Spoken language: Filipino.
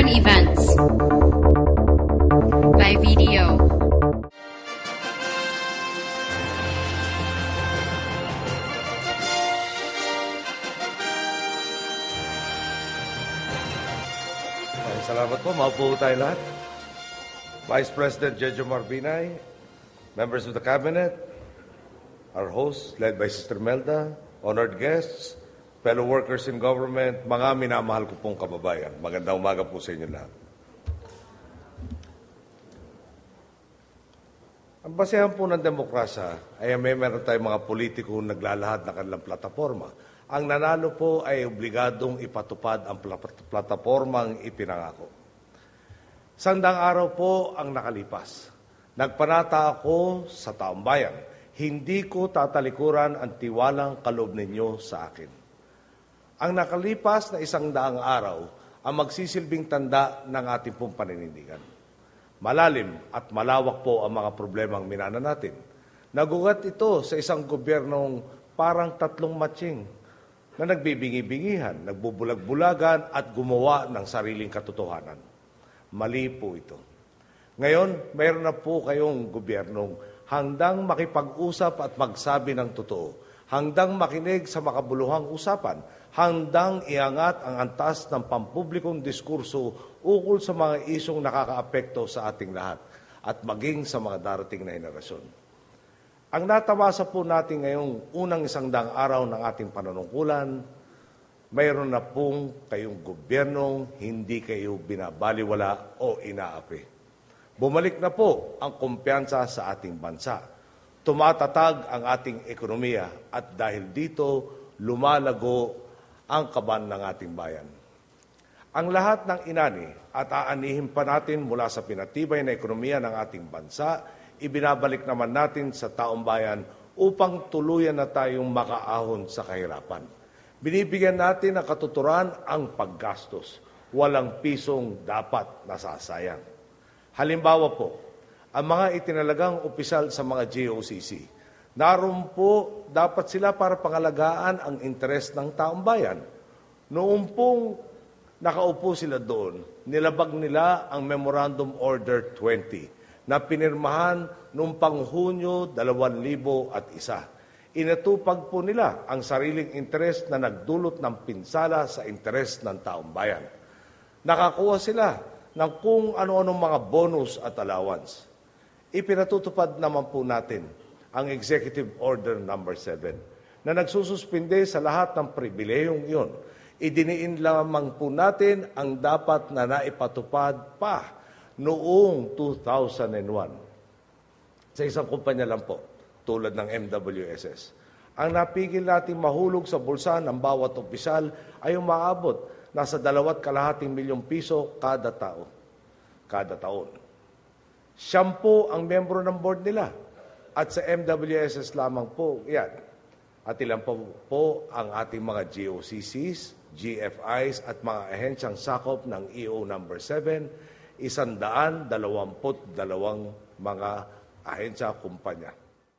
current events by video. Salamat po. Maupo tayo lahat. Vice President Jejo Marbinay, members of the Cabinet, our host, led by Sister Melda, honored guests, fellow workers in government, mga minamahal ko pong kababayan. Magandang umaga po sa inyo lahat. Ang basehan po ng demokrasya ay meron tayong mga politiko naglalahad ng kanilang plataforma. Ang nanalo po ay obligadong ipatupad ang platapormang ipinangako. Sandang araw po ang nakalipas. Nagpanata ako sa taong bayan. Hindi ko tatalikuran ang tiwalang kaloob ninyo sa akin. Ang nakalipas na 100 araw ang magsisilbing tanda ng ating pong paninindigan. Malalim at malawak po ang mga problemang minana natin. Nagugat ito sa isang gobyernong parang 3 matching na nagbibingi-bingihan, nagbubulag-bulagan at gumawa ng sariling katotohanan. Mali po ito. Ngayon, mayroon na po kayong gobyernong handang makipag-usap at magsabi ng totoo, handang makinig sa makabuluhang usapan, handang iangat ang antas ng pampublikong diskurso ukol sa mga isyong nakakaapekto sa ating lahat at maging sa mga darating na henerasyon. Ang natamasa po natin ngayong unang 100 araw ng ating panunungkulan, mayroon na pong kayong gobyernong hindi kayo binabaliwala o inaapi. Bumalik na po ang kumpiyansa sa ating bansa. Tumatatag ang ating ekonomiya at dahil dito, lumalago ang kaban ng ating bayan. Ang lahat ng inani at aanihin pa natin mula sa pinatibay na ekonomiya ng ating bansa, ibinabalik naman natin sa taong bayan upang tuluyan na tayong makaahon sa kahirapan. Binibigyan natin ng katuturan ang paggastos. Walang pisong dapat nasasayang. Halimbawa po, ang mga itinalagang opisyal sa mga GOCC, naroon po dapat sila para pangalagaan ang interes ng taong bayan. Noong pong nakaupo sila doon, nilabag nila ang Memorandum Order 20 na pinirmahan noong pang-Hunyo 2001. Inatupag po nila ang sariling interes na nagdulot ng pinsala sa interes ng taong bayan. Nakakuha sila ng kung ano-anong mga bonus at allowance. Ipinatutupad naman po natin ang Executive Order No. 7 na nagsususpinde sa lahat ng pribilehiyong iyon. Idiniin lamang po natin ang dapat na naipatupad pa noong 2001 sa isang kumpanya lang po, tulad ng MWSS. Ang napigil natin mahulog sa bulsa ng bawat opisyal ay umaabot nasa 2.5 milyong piso kada taon. Siyam po ang membro ng board nila at sa MWSS lamang po yan. At ilan po ang ating mga GOCCs, GFIs at mga ahensyang sakop ng EO No. 7, 122 mga ahensya kumpanya.